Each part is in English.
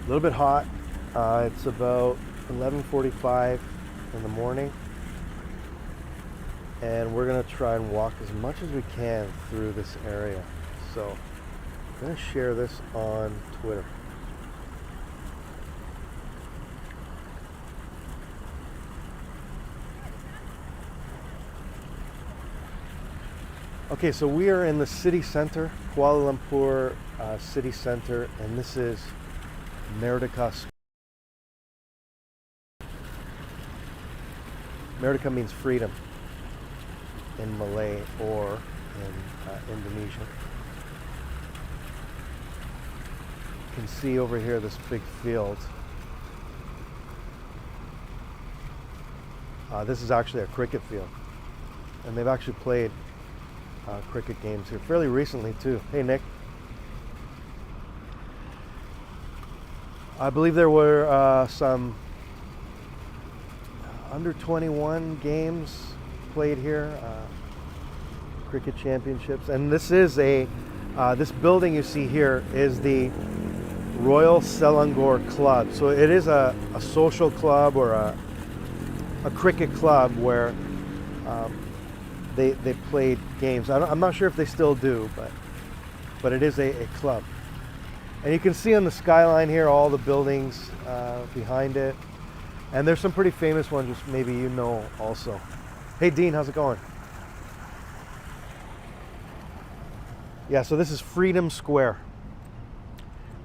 A little bit hot. It's about 11:45 in the morning, and we're gonna try and walk as much as we can through this area. So I'm gonna share this on Twitter. Okay, so we are in the city center, Kuala Lumpur city center, and this is Merdeka. Merdeka means freedom in Malay or in Indonesian. You can see over here this big field. This is actually a cricket field, and they've actually played cricket games here fairly recently too. Hey Nick. I believe there were some under 21 games played here, cricket championships, and this is this building you see here is the Royal Selangor Club. So it is a social club or a cricket club where they played games. I'm not sure if they still do, but it is a club. And you can see on the skyline here all the buildings behind it. And there's some pretty famous ones, which maybe you know also. Hey Dean, how's it going? Yeah, so this is Freedom Square.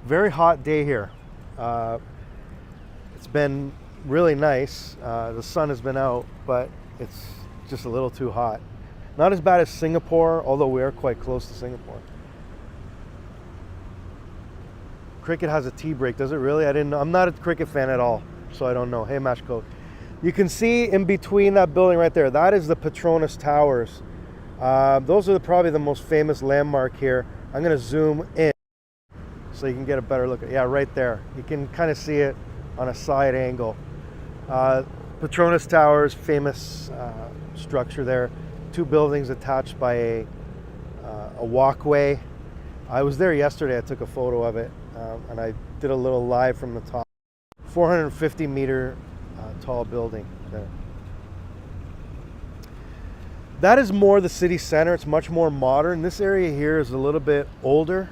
Very hot day here. It's been really nice. The sun has been out, but it's just a little too hot. Not as bad as Singapore, although we are quite close to Singapore. Cricket has a tea break, does it really? I didn't know. I'm not a cricket fan at all, so I don't know. Hey, Match Code. You can see in between that building right there, that is the Petronas Towers. Those are probably the most famous landmark here. I'm going to zoom in so you can get a better look at it. Yeah, right there. You can kind of see it on a side angle. Petronas Towers, famous structure there. Two buildings attached by a walkway. I was there yesterday. I took a photo of it, and I did a little live from the top. 450 meter tall building there. That is more the city center. It's much more modern. This area here is a little bit older,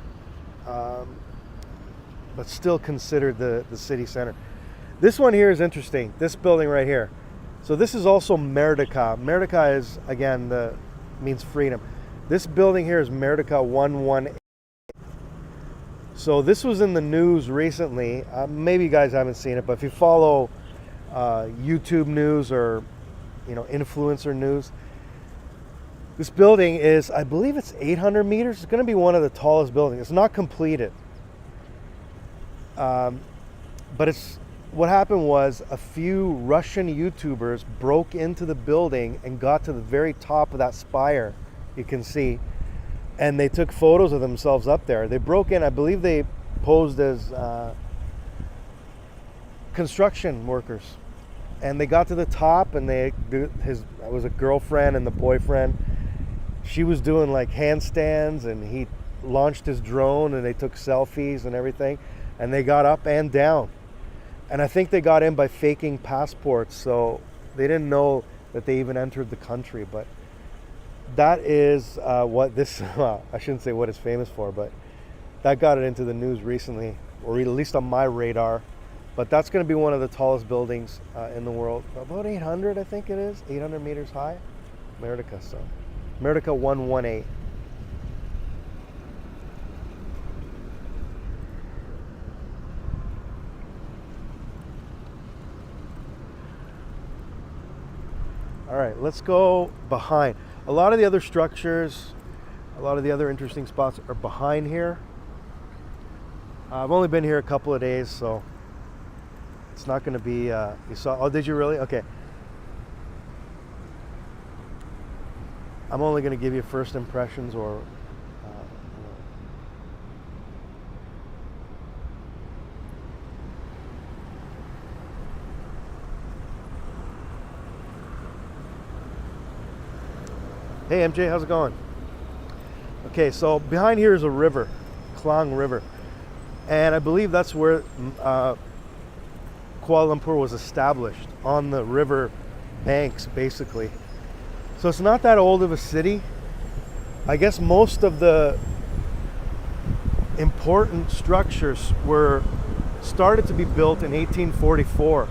but still considered the city center. This one here is interesting. This building right here. So this is also Merdeka. Merdeka is, again, means freedom. This building here is Merdeka 118. So this was in the news recently. Maybe you guys haven't seen it, but if you follow YouTube news or influencer news, this building is, I believe it's 800 meters. It's going to be one of the tallest buildings. It's not completed, but it's. What happened was a few Russian YouTubers broke into the building and got to the very top of that spire, you can see, and they took photos of themselves up there. They broke in, I believe they posed as construction workers, and they got to the top, and it was a girlfriend and the boyfriend. She was doing like handstands, and he launched his drone, and they took selfies and everything, and they got up and down. And I think they got in by faking passports, so they didn't know that they even entered the country. But that is what this, I shouldn't say what it's famous for, but that got it into the news recently, or at least on my radar. But that's going to be one of the tallest buildings in the world. About 800, I think it is, 800 meters high. Merdeka, so Merdeka 118. All right, let's go behind. A lot of the other structures, a lot of the other interesting spots are behind here. I've only been here a couple of days, so it's not going to be, you saw, oh, did you really? Okay. I'm only going to give you first impressions or Hey MJ, how's it going? Okay, so behind here is a river, Klang River. And I believe that's where Kuala Lumpur was established, on the river banks, basically. So it's not that old of a city. I guess most of the important structures were started to be built in 1844.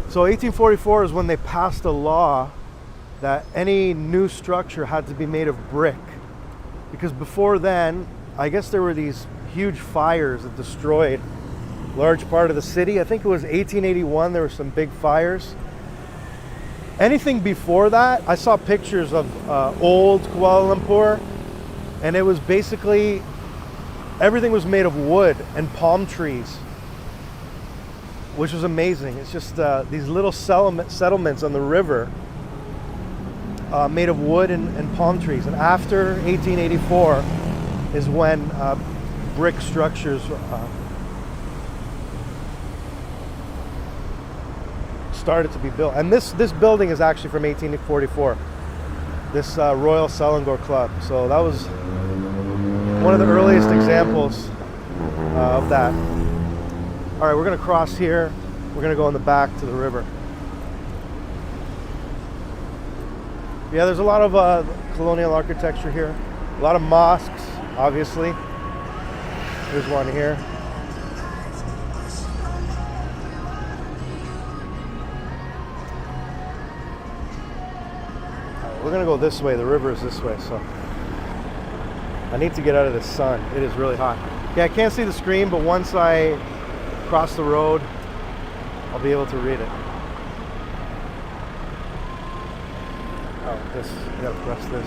So 1844 is when they passed a law that any new structure had to be made of brick. Because before then, I guess there were these huge fires that destroyed a large part of the city. I think it was 1881, there were some big fires. Anything before that, I saw pictures of old Kuala Lumpur, and it was basically, everything was made of wood and palm trees, which was amazing. It's just these little settlements on the river made of wood and palm trees. And after 1884 is when brick structures started to be built. And this building is actually from 1844, this Royal Selangor Club. So that was one of the earliest examples of that. All right, we're gonna cross here. We're gonna go in the back to the river. Yeah, there's a lot of colonial architecture here. A lot of mosques, obviously. There's one here. We're gonna go this way. The river is this way, so I need to get out of the sun. It is really hot. Yeah, I can't see the screen, but once I cross the road, I'll be able to read it. Oh, this, you gotta press this.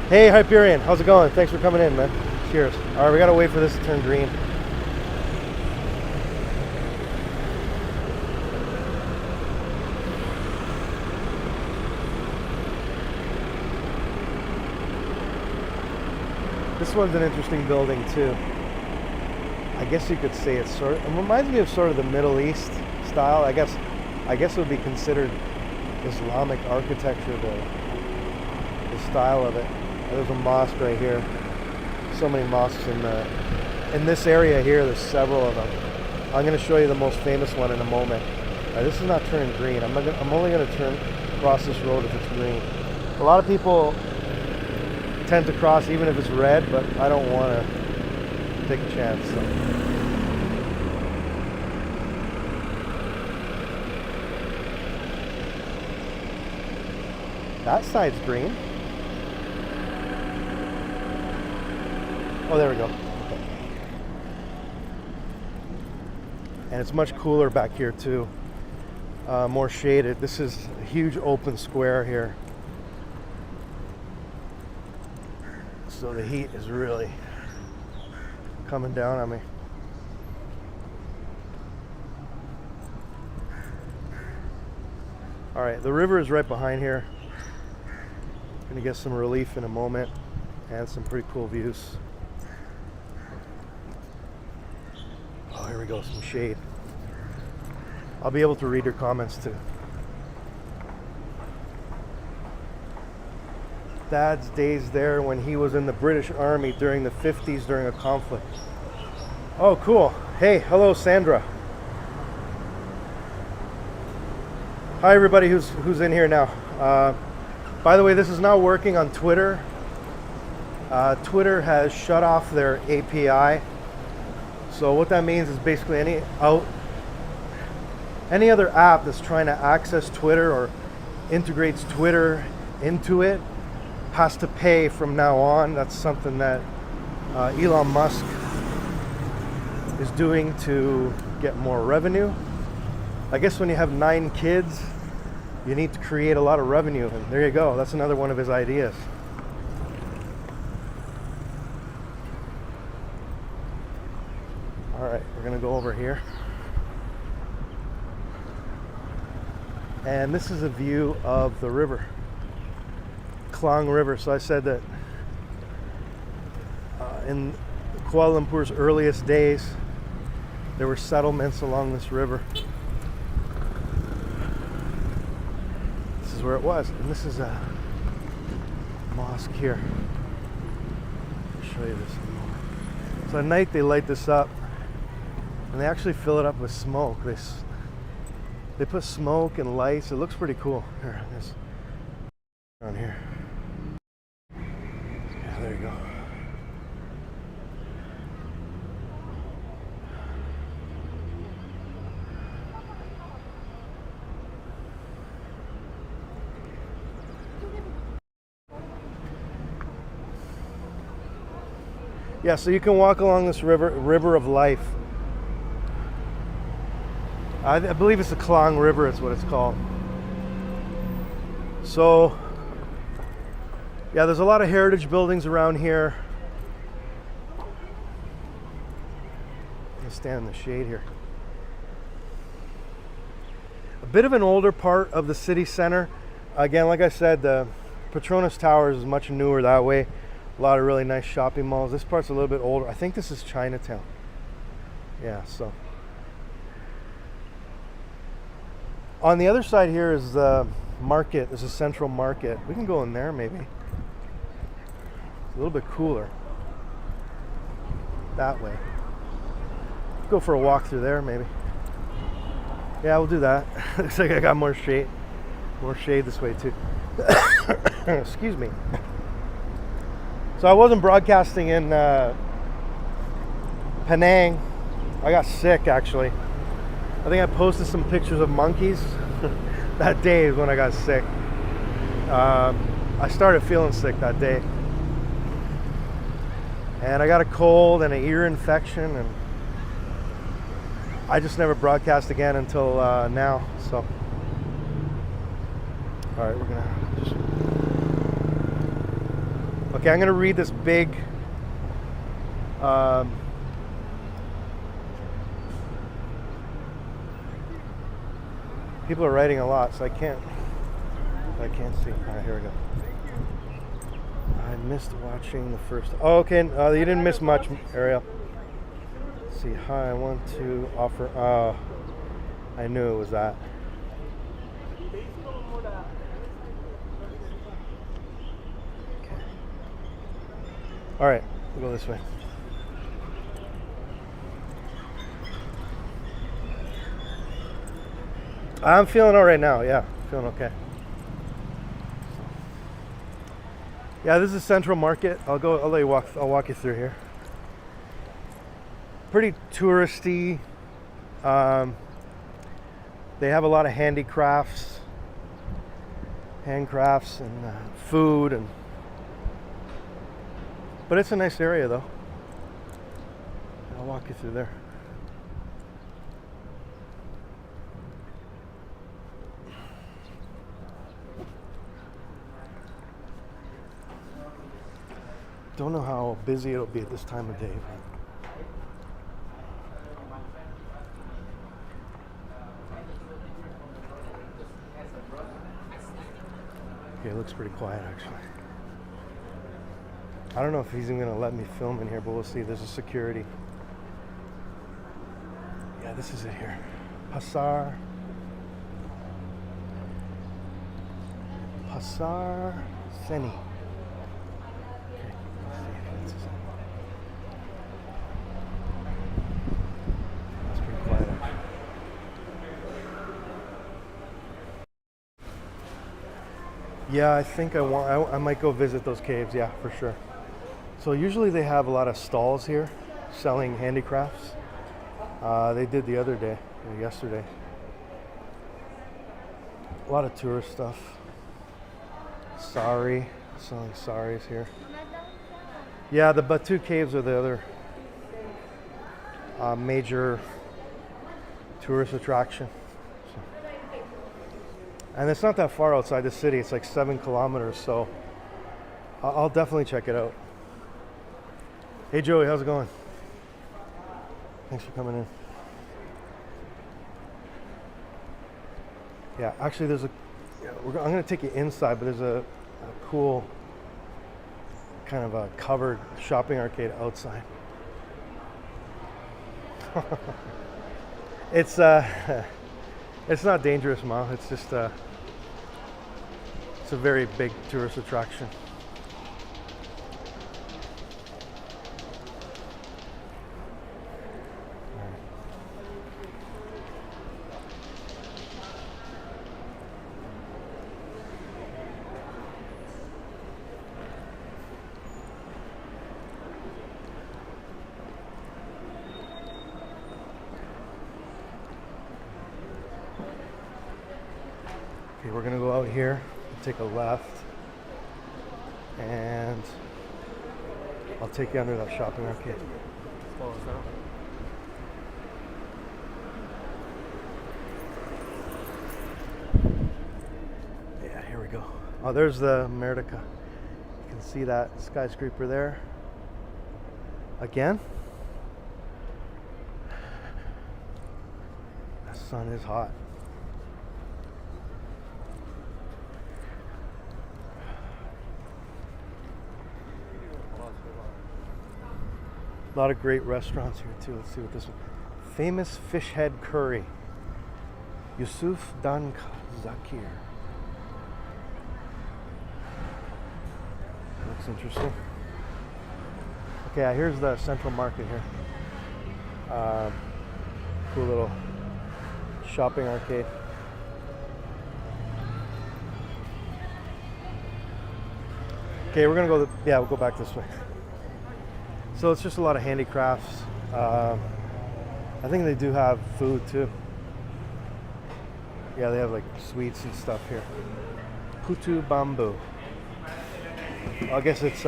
Hey, Hyperion, how's it going? Thanks for coming in, man. Cheers. All right, we gotta wait for this to turn green. This one's an interesting building too. I guess you could say it reminds me of sort of the Middle East style. I guess it would be considered Islamic architecture, the style of it. There's a mosque right here. So many mosques in this area here. There's several of them. I'm going to show you the most famous one in a moment. This is not turning green. I'm only going to cross this road if it's green. A lot of people tend to cross even if it's red, but I don't want to take a chance. So. That side's green. Oh, there we go. Okay. And it's much cooler back here too. More shaded. This is a huge open square here. So the heat is really coming down on me. All right, the river is right behind here. Gonna get some relief in a moment and some pretty cool views. Oh, here we go, some shade. I'll be able to read your comments too. Dad's days there when he was in the British Army during the 50s during a conflict. Oh, cool. Hey, hello, Sandra. Hi, everybody who's in here now. By the way, this is not working on Twitter. Twitter has shut off their API. So what that means is basically any other app that's trying to access Twitter or integrates Twitter into it has to pay from now on. That's something that Elon Musk is doing to get more revenue. I guess when you have 9 kids, you need to create a lot of revenue. And there you go. That's another one of his ideas. All right, we're gonna go over here. And this is a view of the river. Klang River. So I said that in Kuala Lumpur's earliest days, there were settlements along this river. is where it was. And this is a mosque here. I'll show you this in a moment. So at night they light this up, and they actually fill it up with smoke. They put smoke and lights. It looks pretty cool. Here, this on here. Yeah, there you go. Yeah, so you can walk along this river of life. I believe it's the Klang River, is what it's called. So, yeah, there's a lot of heritage buildings around here. I'm gonna stand in the shade here. A bit of an older part of the city center. Again, like I said, the Petronas Towers is much newer that way. A lot of really nice shopping malls. This part's a little bit older. I think this is Chinatown. Yeah, so. On the other side here is the market. There's a central market. We can go in there maybe. It's a little bit cooler. That way. Go for a walk through there maybe. Yeah, we'll do that. Looks like I got more shade. More shade this way too. Excuse me. So I wasn't broadcasting in Penang. I got sick actually. I think I posted some pictures of monkeys. That day is when I got sick. I started feeling sick that day. And I got a cold and an ear infection, and I just never broadcast again until now. So, all right, we're gonna just. Okay, I'm gonna read this big. People are writing a lot, so I can't see. All right, here we go. I missed watching the first. Oh, okay. You didn't miss much, Ariel. Let's see. Hi, I want to offer. I knew it was that. Okay. All right, we'll go this way. I'm feeling all right now. Yeah, feeling okay. Yeah, this is Central Market. I'll let you walk. I'll walk you through here. Pretty touristy. They have a lot of handicrafts, handcrafts, and food, but it's a nice area though. I'll walk you through there. Don't know how busy it'll be at this time of day. Okay, it looks pretty quiet actually. I don't know if he's even gonna let me film in here, but we'll see. There's a security. Yeah, this is it here. Pasar Seni. That's pretty quiet actually. Yeah, I think I might go visit those caves, yeah, for sure. So usually they have a lot of stalls here selling handicrafts. They did the other day, or yesterday. A lot of tourist stuff. Sari, selling saris here. Yeah, the Batu Caves are the other major tourist attraction. So. And it's not that far outside the city. It's like 7 kilometers, so I'll definitely check it out. Hey Joey, how's it going? Thanks for coming in. Yeah, actually there's I'm going to take you inside, but there's a cool kind of a covered shopping arcade outside. It's not dangerous, Ma. It's just It's a very big tourist attraction. Okay, we're gonna go out here, take a left, and I'll take you under that shopping arcade. Yeah, here we go. Oh, there's the Meridica. You can see that skyscraper there. Again. The sun is hot. A lot of great restaurants here too. Let's see what this one. Famous fish head curry. Yusuf Dan Zakir. Looks interesting. Okay, here's the Central Market here. Cool little shopping arcade. Okay, we're gonna go. We'll go back this way. So it's just a lot of handicrafts. I think they do have food too. Yeah, they have like sweets and stuff here. Putu bamboo. I guess it's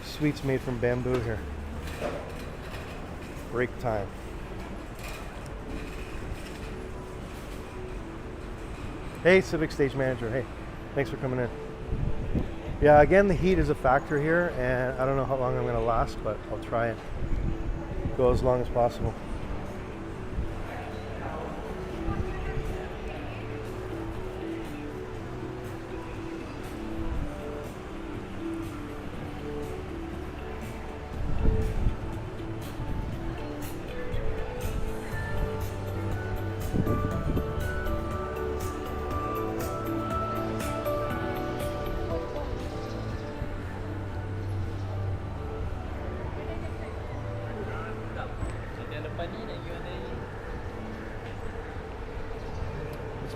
sweets made from bamboo here. Break time. Hey, Civic Stage Manager. Hey, thanks for coming in. Yeah, again, the heat is a factor here, and I don't know how long I'm going to last, but I'll try and go as long as possible.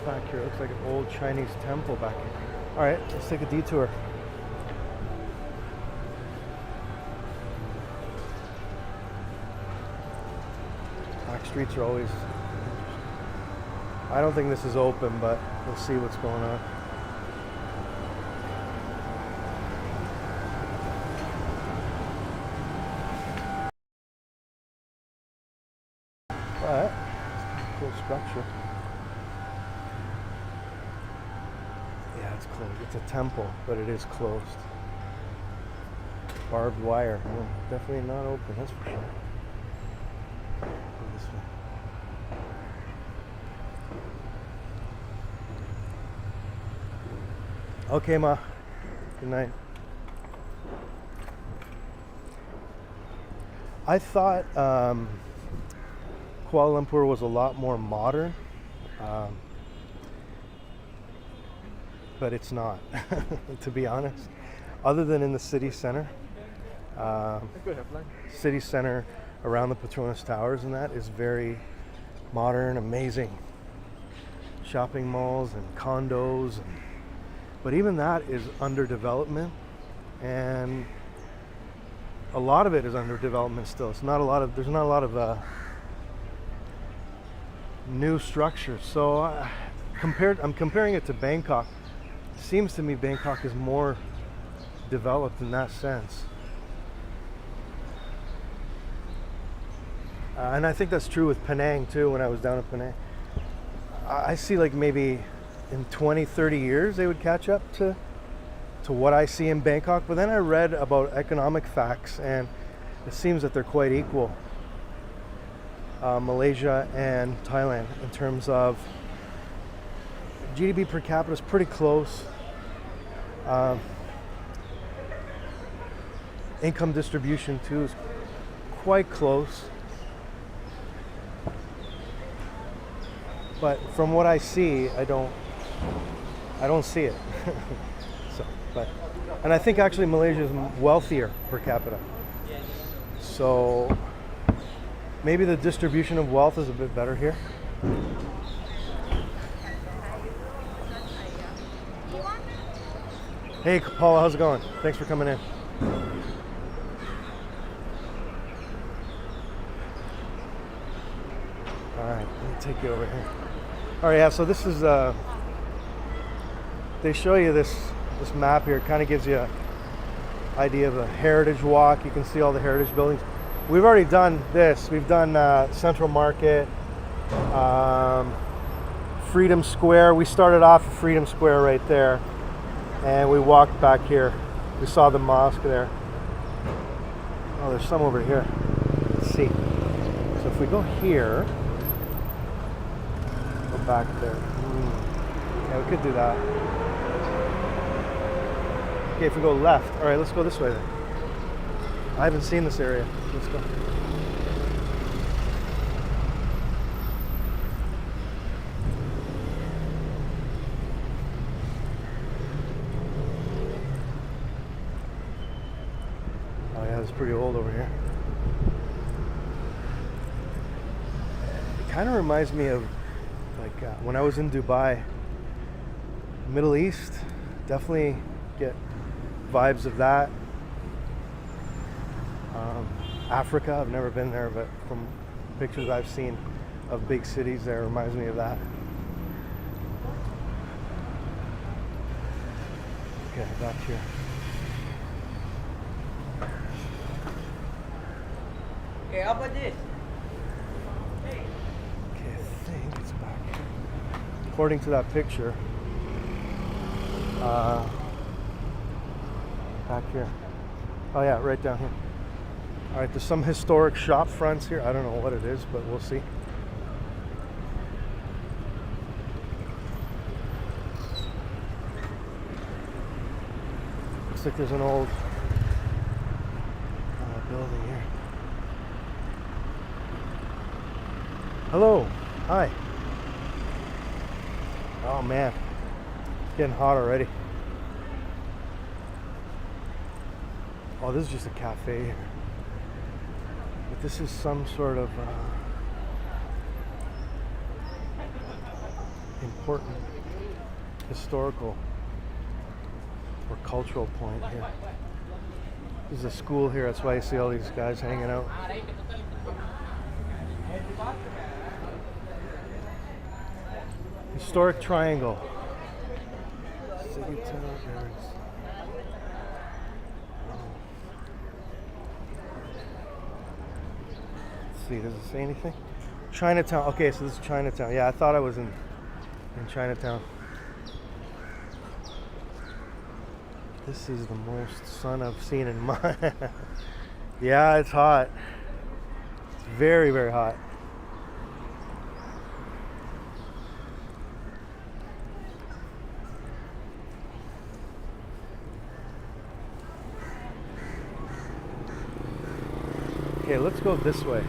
Back here, looks like an old Chinese temple back here. All right, let's take a detour. Back streets are always. I don't think this is open, but we'll see what's going on. But cool structure. It's closed. It's a temple, but it is closed. Barbed wire. No, definitely not open, that's for sure. Go this way. Okay, Ma. Good night. I thought Kuala Lumpur was a lot more modern. But it's not, to be honest. Other than in the city center, city center around the Petronas Towers, and that is very modern, amazing. Shopping malls and condos, but even that is under development, and a lot of it is under development still. There's not a lot of new structures. So I'm comparing it to Bangkok. Seems to me Bangkok is more developed in that sense. And I think that's true with Penang too. When I was down in Penang, I see like maybe in 20, 30 years they would catch up to what I see in Bangkok. But then I read about economic facts, and it seems that they're quite equal. Malaysia and Thailand, in terms of GDP per capita, is pretty close. Income distribution too is quite close. But from what I see, I don't I don't see it. So, and I think actually Malaysia is wealthier per capita. So maybe the distribution of wealth is a bit better here. Hey, Paula, how's it going? Thanks for coming in. All right, let me take you over here. All right, yeah, so this is, they show you this map here. It kind of gives you an idea of a heritage walk. You can see all the heritage buildings. We've already done this. We've done Central Market, Freedom Square. We started off at Freedom Square right there, and we walked back here. We saw the mosque there. Oh, there's some over here. Let's see. So if we go here, go back there. Yeah, we could do that. Okay, if we go left. All right, let's go this way then. I haven't seen this area. Let's go. Oh yeah, it's pretty old over here. It kind of reminds me of like when I was in Dubai, Middle East. Definitely get vibes of that. Africa, I've never been there, but from pictures I've seen of big cities there, reminds me of that. Okay, back here. Okay, how about this? Okay, I think it's back here. According to that picture, back here. Oh yeah, right down here. All right, there's some historic shop fronts here. I don't know what it is, but we'll see. Looks like there's an old building here. Hello. Hi. Oh man, it's getting hot already. Oh, this is just a cafe here. But this is some sort of important historical or cultural point here. This is a school here, that's why you see all these guys hanging out. Historic triangle. City Tower. See, does it say anything? Chinatown. Okay, so this is Chinatown. Yeah, I thought I was in Chinatown. This is the most sun I've seen in my. Yeah, it's hot. It's very, very hot. Okay, let's go this way.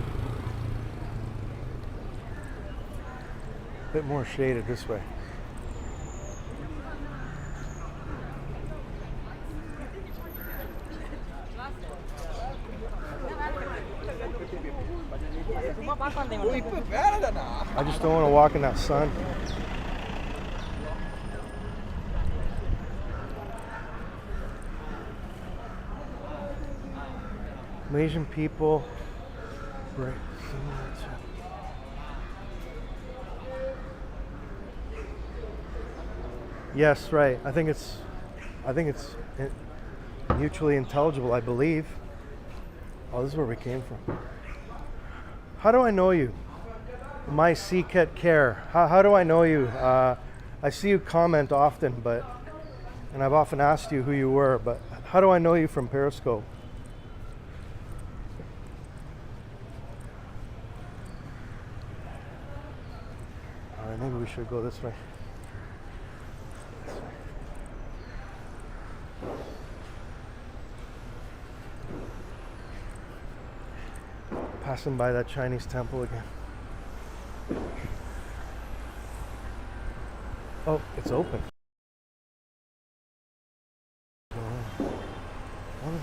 A bit more shaded this way. I just don't want to walk in that sun. Malaysian people. Right. Yes, right. I think it's mutually intelligible, I believe. Oh, this is where we came from. How do I know you? My Seacat Care. How do I know you? I see you comment often, and I've often asked you who you were, but how do I know you from Periscope? All right, maybe we should go this way. Passing by that Chinese temple again. Oh, it's open.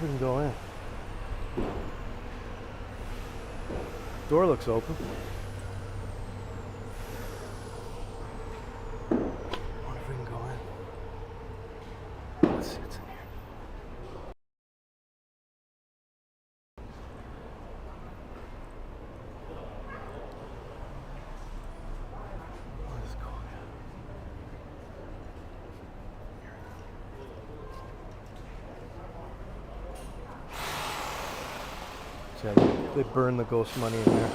we can go in. Door looks open. I wonder if we can go in. Let's see what's in here. What is going on? Yeah, they burn the ghost money in there.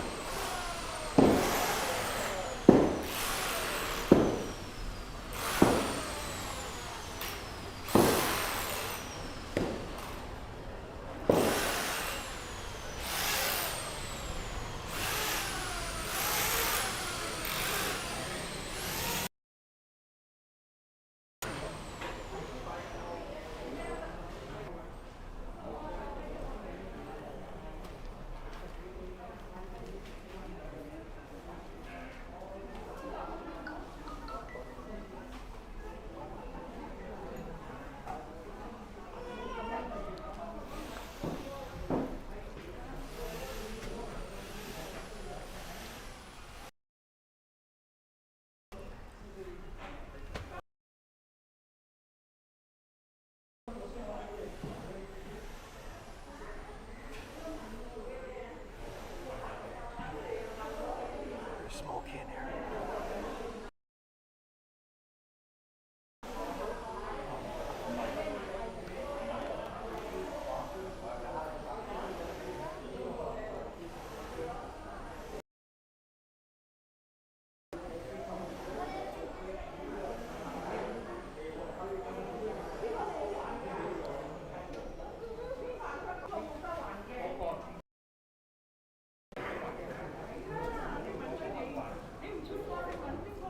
Smoky in here.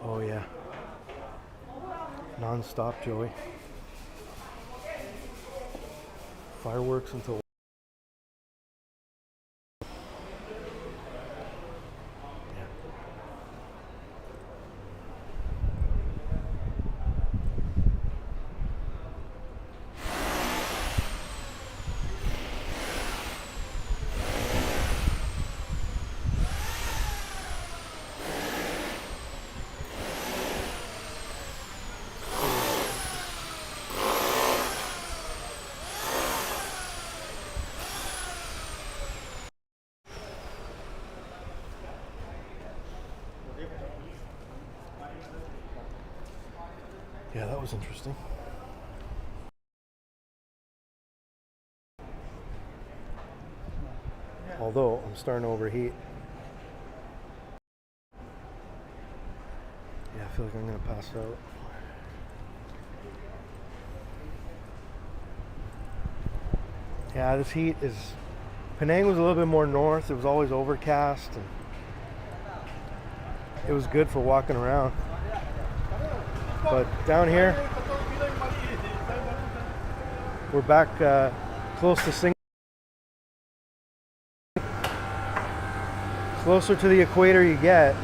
Oh yeah. Non-stop, Joey. Fireworks until yeah, that was interesting. Although I'm starting to overheat. Yeah, I feel like I'm gonna pass out. Yeah, this heat is. Penang was a little bit more north. It was always overcast, and it was good for walking around. But down here, we're back close to Singapore. Closer to the equator you get,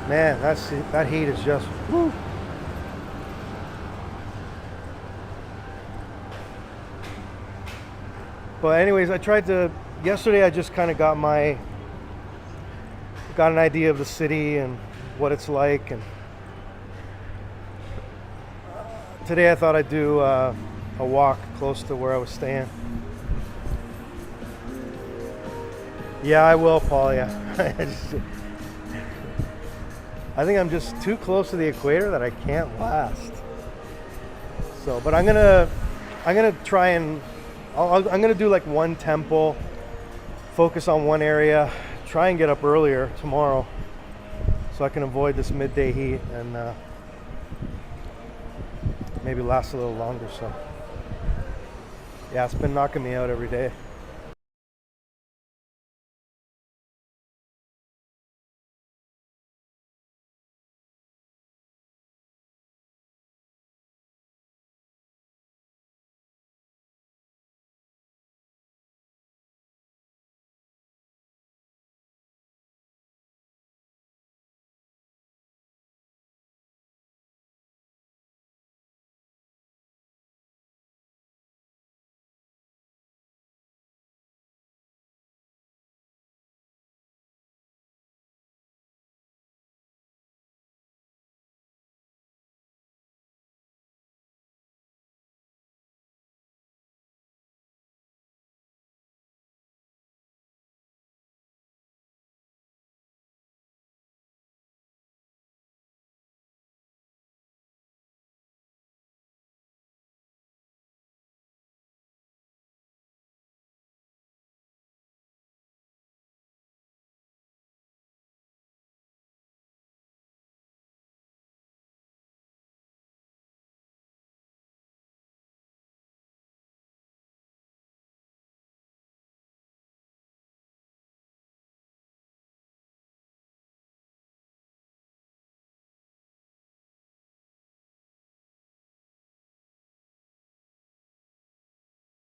man, that heat is just woo. But anyways, yesterday I just kind of got an idea of the city and what it's like, and today I thought I'd do a walk close to where I was staying. Yeah, I will, Paul. Yeah, I think I'm just too close to the equator that I can't last. So, but I'm gonna try and I'm gonna do like one temple, focus on one area, try and get up earlier tomorrow, so I can avoid this midday heat and maybe last a little longer. So, yeah, it's been knocking me out every day.